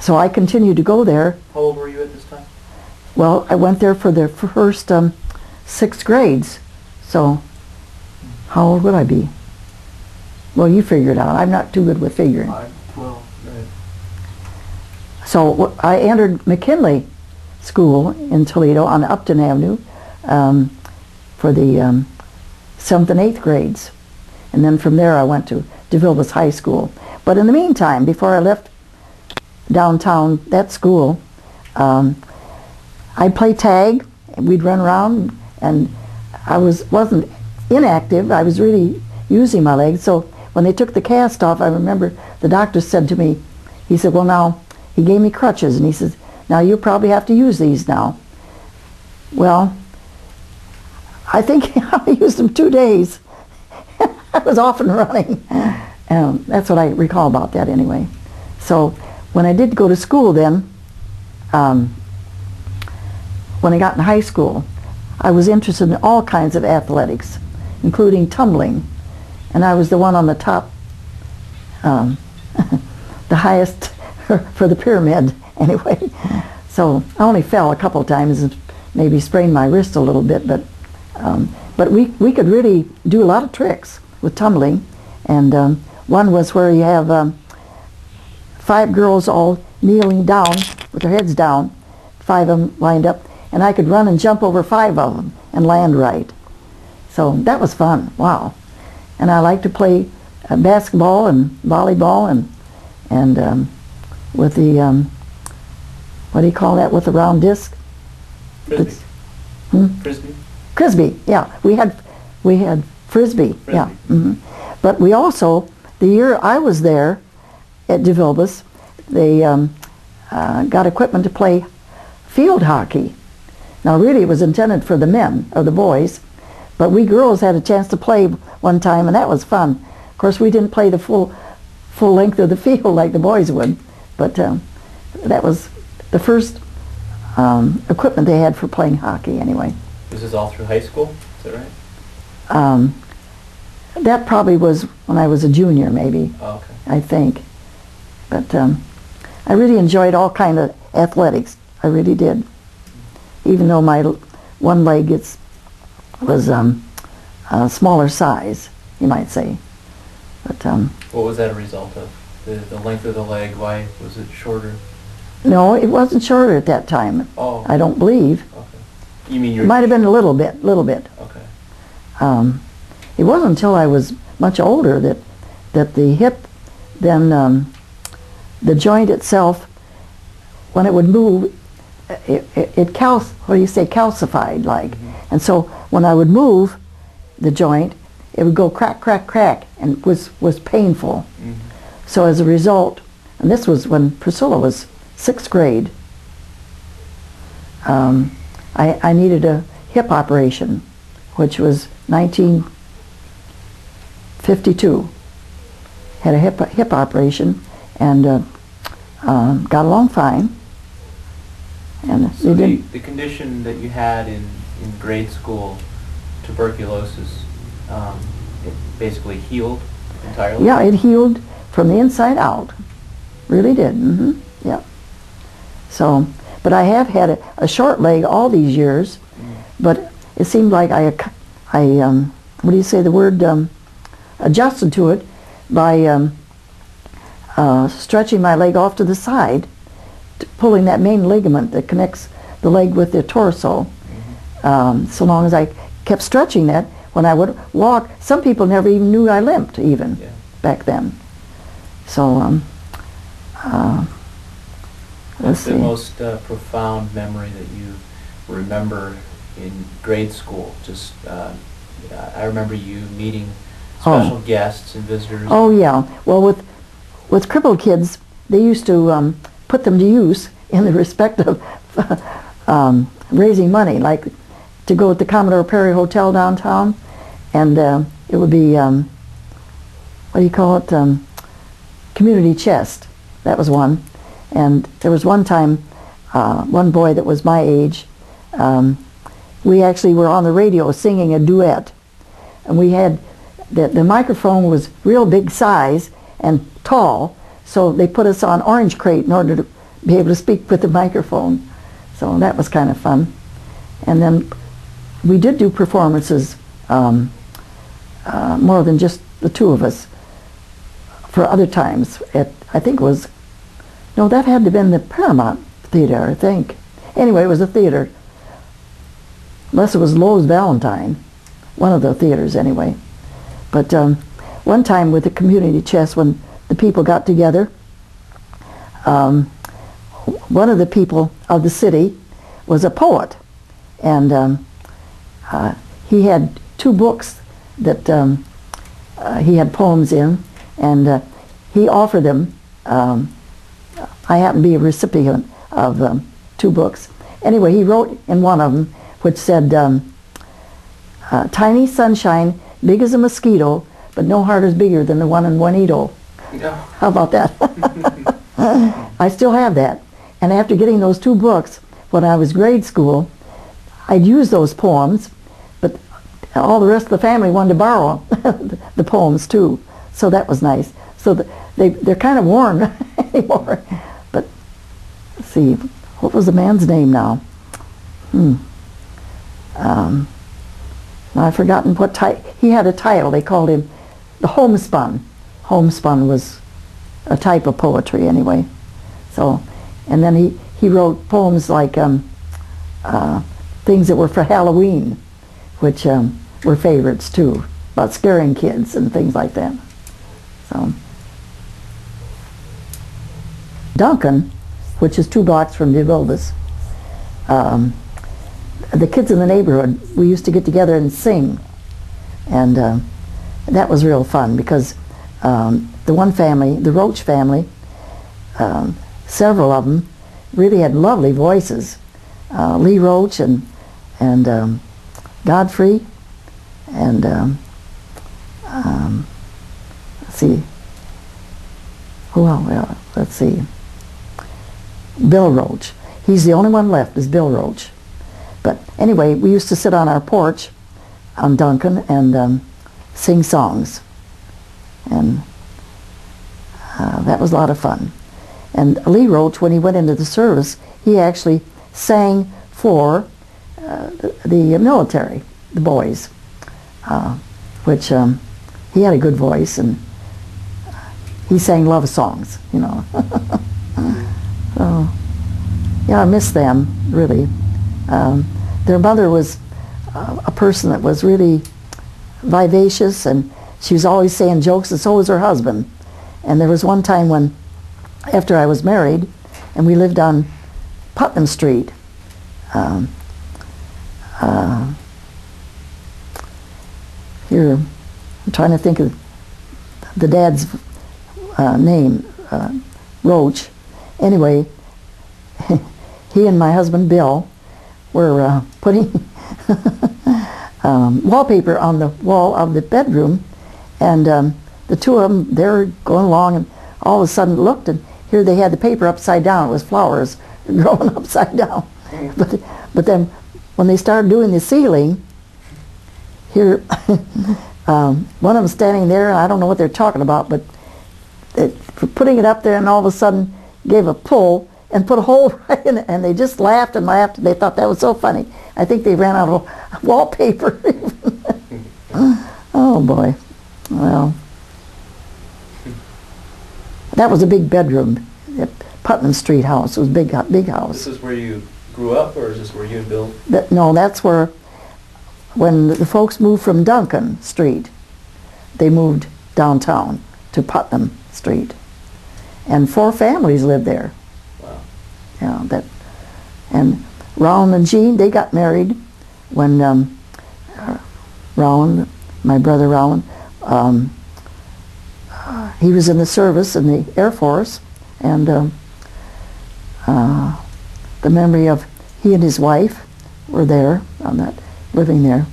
So I continued to go there. How old were you at this time? Well, I went there for the first 6 grades. So how old would I be? Well, you figure it out. I'm not too good with figuring. 12, right. So I entered McKinley School in Toledo on Upton Avenue for the 7th and 8th grades. And then from there I went to DeVilbiss High School. But in the meantime, before I left downtown, that school, I'd play tag, and we'd run around, and I wasn't inactive. I was really using my legs. So when they took the cast off, I remember the doctor said to me, he said, well, now, he gave me crutches, and he says, now you probably have to use these now. Well, I think I used them 2 days. I was off and running. That's what I recall about that anyway. So when I did go to school then, when I got in high school, I was interested in all kinds of athletics, including tumbling. And I was the one on the top, the highest for the pyramid anyway. So I only fell a couple of times and maybe sprained my wrist a little bit, but we could really do a lot of tricks with tumbling. And one was where you have 5 girls all kneeling down with their heads down, 5 of them lined up, and I could run and jump over 5 of them and land right. So that was fun. Wow. And I like to play basketball and volleyball and with the what do you call that with the round disc? Frisbee. Frisbee. Frisbee. Yeah, we had frisbee. Yeah. But we also, the year I was there at DeVilbiss, they got equipment to play field hockey. Now really it was intended for the men, or the boys, but we girls had a chance to play one time, and that was fun. Of course we didn't play the full length of the field like the boys would, but that was the first equipment they had for playing hockey anyway. Was this all through high school? Is that right? That probably was when I was a junior, maybe. Oh, okay. I think. But I really enjoyed all kind of athletics. I really did. Even though my one leg was a smaller size, you might say. But what was that a result of? The length of the leg? Why was it shorter? No, it wasn't shorter at that time. Oh. I don't believe. Okay. You mean it might have been a little bit. Okay. It wasn't until I was much older that the hip, then the joint itself, when it would move, calcified like. And so when I would move the joint, it would go crack, crack, crack, and was painful. So as a result, and this was when Priscilla was 6th grade, I needed a hip operation, which was 1952. Had a hip operation, and got along fine. And so the condition that you had in grade school, tuberculosis, it basically healed entirely? Yeah, it healed from the inside out. Really did. Yeah. So, but I have had a short leg all these years, but it seemed like I what do you say the word, adjusted to it by stretching my leg off to the side, pulling that main ligament that connects the leg with the torso. So long as I kept stretching that, when I would walk, some people never even knew I limped even back then. So what's the most profound memory that you remember in grade school? Just I remember you meeting special guests and visitors. Oh yeah. Well, with crippled kids, they used to put them to use in the respect of raising money, like to go at the Commodore Perry Hotel downtown, and it would be what do you call it? Community chest. That was one. And there was one time, one boy that was my age, we actually were on the radio singing a duet, and we had the microphone was real big size and tall, so they put us on orange crate in order be able to speak with the microphone. So that was kind of fun. And then we did do performances, more than just the two of us, for other times. I think it was, no, that had to have been the Paramount Theater, I think. Anyway, it was a theater. Unless it was Lowe's Valentine, one of the theaters anyway. But one time with the community chess, when the people got together, one of the people of the city was a poet, and he had two books that he had poems in, and he offered them. I happened to be a recipient of two books. Anyway, he wrote in one of them, which said, "Tiny sunshine, big as a mosquito, but no heart is bigger than the one in Juanito." No. How about that? I still have that. And after getting those two books, when I was grade school, I'd use those poems, but all the rest of the family wanted to borrow the poems too. So that was nice. So they're kind of worn anymore. But let's see, what was the man's name now? I've forgotten what title. He had a title. They called him the Homespun. Homespun was a type of poetry anyway. So, and then he wrote poems like things that were for Halloween, which were favorites too, about scaring kids and things like that. So, Duncan, which is 2 blocks from DeVilbiss, the kids in the neighborhood, we used to get together and sing, and that was real fun because the one family, the Roach family, several of them really had lovely voices. Lee Roach and Godfrey, and let's see, well, let's see, Bill Roach. He's the only one left, is Bill Roach. But anyway, we used to sit on our porch on Duncan and sing songs, and that was a lot of fun. And Lee Roach, when he went into the service, he actually sang for the military, the boys, which he had a good voice, and he sang love songs, you know. So, yeah, I miss them, really. Their mother was a person that was really vivacious, and she was always saying jokes, and so was her husband. And there was one time when, after I was married, and we lived on Putnam Street, here, I'm trying to think of the dad's name, Roach. Anyway, he and my husband Bill were putting wallpaper on the wall of the bedroom, and the two of them, they were going along, and all of a sudden looked, and here they had the paper upside down. It was flowers growing upside down. But then when they started doing the ceiling, here, one of them standing there, and I don't know what they're talking about, but putting it up there, and all of a sudden gave a pull and put a hole right in it, and they just laughed and laughed, and they thought that was so funny. I think they ran out of wallpaper. Oh boy. Well, that was a big bedroom at Putnam Street house. It was a big house. This is where you grew up, or is this where you and Bill? No, that's where, when the folks moved from Duncan Street, they moved downtown to Putnam Street. And 4 families lived there. Wow. Yeah, and Rowan and Jean, they got married when Rowan, my brother Rowan, he was in the service in the Air Force, and the memory of he and his wife were there on that, living there.